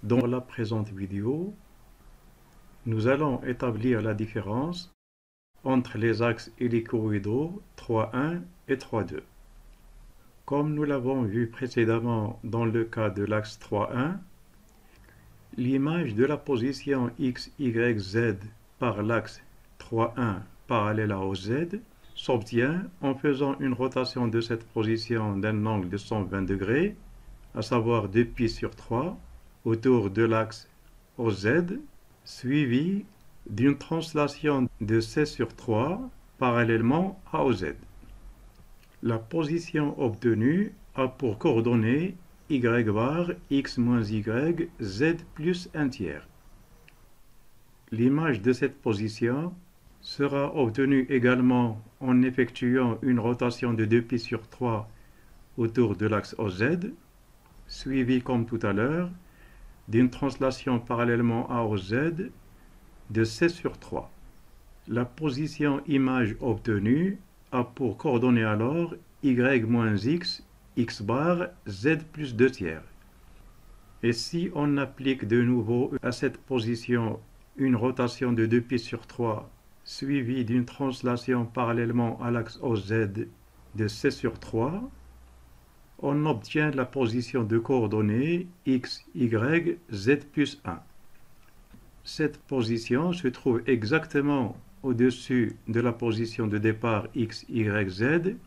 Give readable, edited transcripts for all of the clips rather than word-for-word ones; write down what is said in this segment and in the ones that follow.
Dans la présente vidéo, nous allons établir la différence entre les axes hélicoïdaux 3,1 et 3,2. Comme nous l'avons vu précédemment dans le cas de l'axe 3,1, l'image de la position x, y, z par l'axe 3,1 parallèle à OZ s'obtient en faisant une rotation de cette position d'un angle de 120 degrés, à savoir 2π/3, autour de l'axe OZ, suivi d'une translation de c/3 parallèlement à OZ. La position obtenue a pour coordonnées y bar x moins y, z plus 1/3. L'image de cette position sera obtenue également en effectuant une rotation de 2π/3 autour de l'axe OZ, suivi comme tout à l'heure d'une translation parallèlement à OZ de c/3. La position image obtenue a pour coordonnées alors y moins x, x bar, z plus 2/3. Et si on applique de nouveau à cette position une rotation de 2π/3 suivie d'une translation parallèlement à l'axe OZ de c/3, on obtient la position de coordonnées x, y, z plus 1. Cette position se trouve exactement au-dessus de la position de départ x, y, z,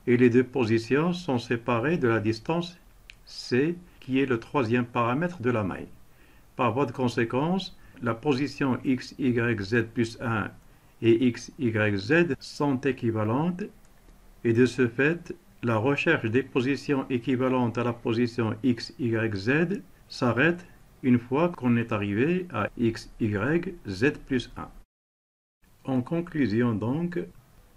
et les deux positions sont séparées de la distance c, qui est le troisième paramètre de la maille. Par voie de conséquence, la position x, y, z plus 1 et x, y, z sont équivalentes, et de ce fait, la recherche des positions équivalentes à la position x, y, z s'arrête une fois qu'on est arrivé à x, y, z plus 1. En conclusion donc,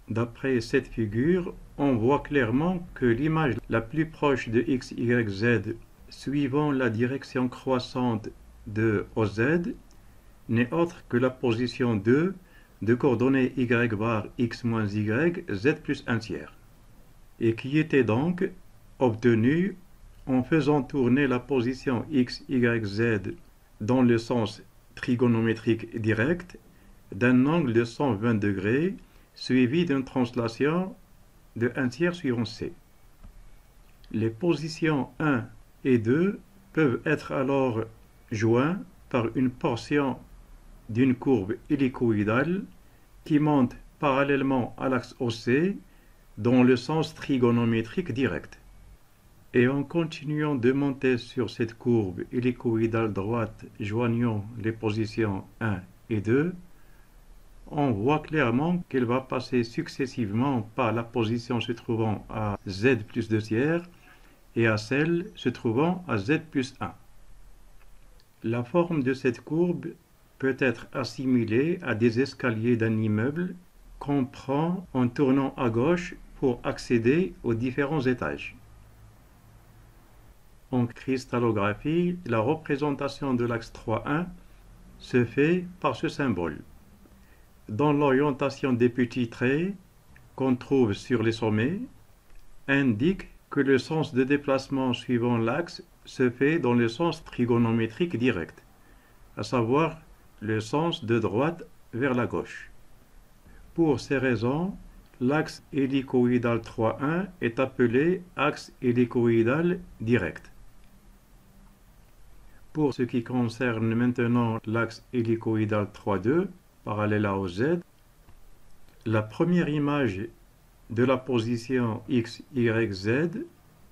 d'après cette figure, on voit clairement que l'image la plus proche de x, y, z suivant la direction croissante de OZ n'est autre que la position 2 de coordonnées y bar x moins y, z plus 1/3, et qui était donc obtenue en faisant tourner la position x, y, z dans le sens trigonométrique direct d'un angle de 120 degrés suivi d'une translation de 1/3 suivant c. Les positions 1 et 2 peuvent être alors joints par une portion d'une courbe hélicoïdale qui monte parallèlement à l'axe OC dans le sens trigonométrique direct. Et en continuant de monter sur cette courbe hélicoïdale droite joignant les positions 1 et 2, on voit clairement qu'elle va passer successivement par la position se trouvant à z plus 2/3 et à celle se trouvant à z plus 1. La forme de cette courbe peut être assimilée à des escaliers d'un immeuble qu'on prend en tournant à gauche pour accéder aux différents étages. En cristallographie, la représentation de l'axe 3,1 se fait par ce symbole. Dans l'orientation des petits traits qu'on trouve sur les sommets, indique que le sens de déplacement suivant l'axe se fait dans le sens trigonométrique direct, à savoir le sens de droite vers la gauche. Pour ces raisons, l'axe hélicoïdal 3,1 est appelé axe hélicoïdal direct. Pour ce qui concerne maintenant l'axe hélicoïdal 3,2, parallèle à OZ, la première image de la position x, y, z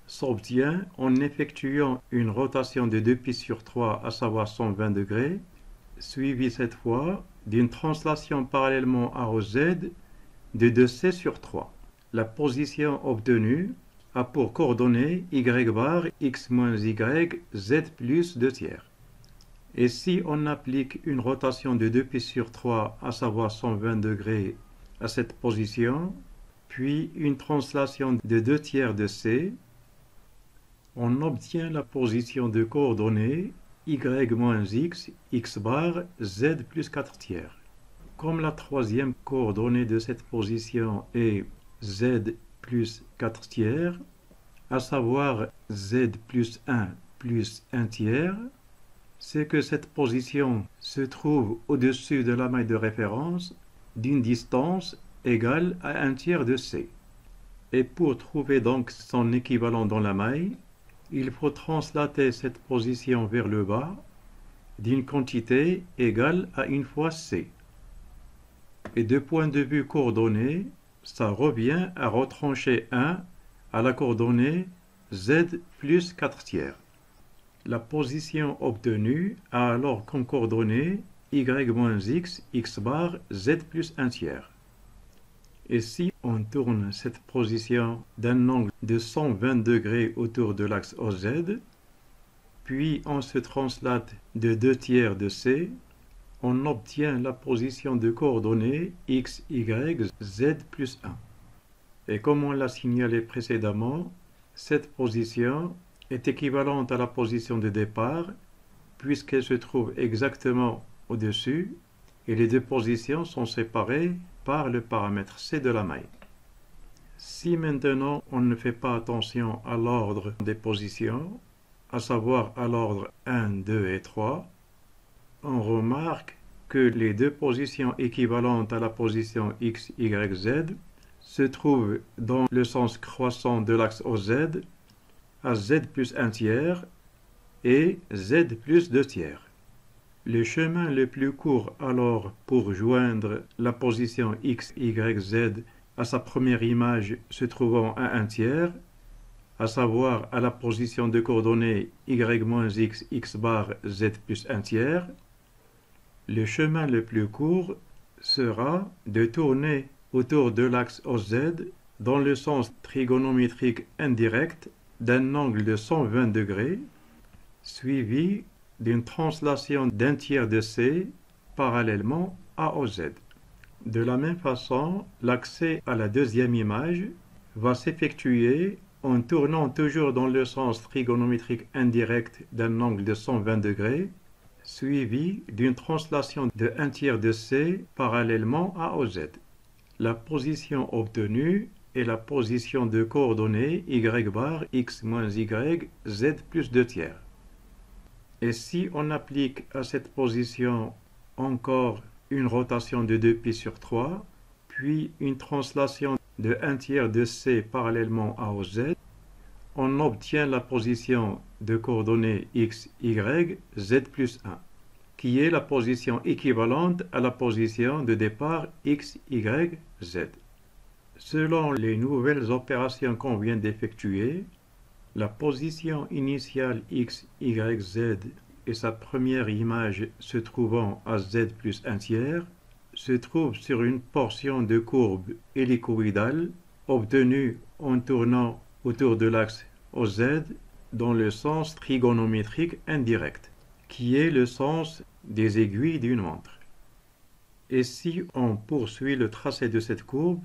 s'obtient en effectuant une rotation de 2π/3, à savoir 120 degrés, suivie cette fois d'une translation parallèlement à OZ de 2c/3. La position obtenue a pour coordonnées y bar x moins y, z plus 2/3. Et si on applique une rotation de 2π/3, à savoir 120 degrés, à cette position, puis une translation de 2/3 de c, on obtient la position de coordonnées y moins x, x bar, z plus 4/3. Comme la troisième coordonnée de cette position est z plus 4/3, à savoir z plus 1 plus 1/3, c'est que cette position se trouve au-dessus de la maille de référence d'une distance égale à 1/3 de c. Et pour trouver donc son équivalent dans la maille, il faut translater cette position vers le bas d'une quantité égale à 1 fois c. Et de point de vue coordonné, ça revient à retrancher 1 à la coordonnée z plus 4/3. La position obtenue a alors comme coordonnée y moins x, x bar, z plus 1/3. Et si on tourne cette position d'un angle de 120 degrés autour de l'axe OZ, puis on se translate de 2/3 de c, on obtient la position de coordonnées x, y, z plus 1. Et comme on l'a signalé précédemment, cette position est équivalente à la position de départ, puisqu'elle se trouve exactement au-dessus, et les deux positions sont séparées par le paramètre c de la maille. Si maintenant on ne fait pas attention à l'ordre des positions, à savoir à l'ordre 1, 2 et 3, on remarque que les deux positions équivalentes à la position x, y, z se trouvent dans le sens croissant de l'axe OZ à z plus 1/3 et z plus 2/3. Le chemin le plus court alors pour joindre la position x, y, z à sa première image se trouvant à 1/3, à savoir à la position de coordonnées y moins x, x bar, z plus 1/3, le chemin le plus court sera de tourner autour de l'axe OZ dans le sens trigonométrique indirect d'un angle de 120 degrés, suivi d'une translation d'1/3 de c parallèlement à OZ. De la même façon, l'accès à la deuxième image va s'effectuer en tournant toujours dans le sens trigonométrique indirect d'un angle de 120 degrés, suivi d'une translation de 1/3 de c parallèlement à OZ. La position obtenue est la position de coordonnées y bar x moins y z plus 2/3. Et si on applique à cette position encore une rotation de 2π/3, puis une translation de 1/3 de c parallèlement à OZ, on obtient la position de coordonnées x, y, z plus 1, qui est la position équivalente à la position de départ x, y, z. Selon les nouvelles opérations qu'on vient d'effectuer, la position initiale x, y, z et sa première image se trouvant à z plus 1/3 se trouve sur une portion de courbe hélicoïdale obtenue en tournant autour de l'axe OZ dans le sens trigonométrique indirect, qui est le sens des aiguilles d'une montre. Et si on poursuit le tracé de cette courbe,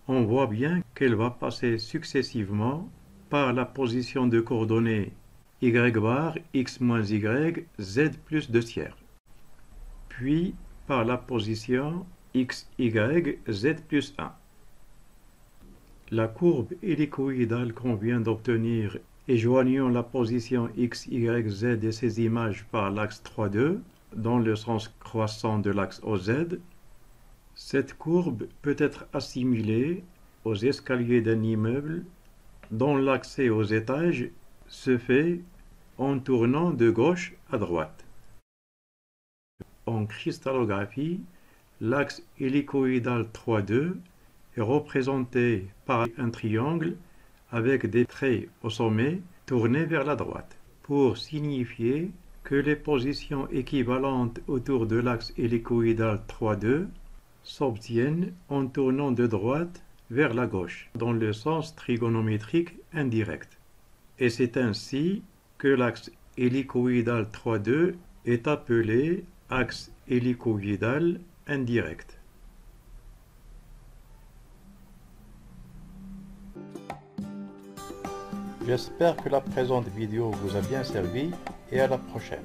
on voit bien qu'elle va passer successivement par la position de coordonnées y bar x moins y z plus 2/3, puis par la position x, y, z plus 1. La courbe hélicoïdale qu'on vient d'obtenir et joignant la position x, y, z et ses images par l'axe 3,2 dans le sens croissant de l'axe OZ, cette courbe peut être assimilée aux escaliers d'un immeuble dont l'accès aux étages se fait en tournant de gauche à droite. En cristallographie, l'axe hélicoïdal 3,2 est représenté par un triangle avec des traits au sommet tournés vers la droite, pour signifier que les positions équivalentes autour de l'axe hélicoïdal 3,2 s'obtiennent en tournant de droite vers la gauche, dans le sens trigonométrique indirect. Et c'est ainsi que l'axe hélicoïdal 3,2 est appelé axe hélicoïdal indirect. J'espère que la présente vidéo vous a bien servi et à la prochaine.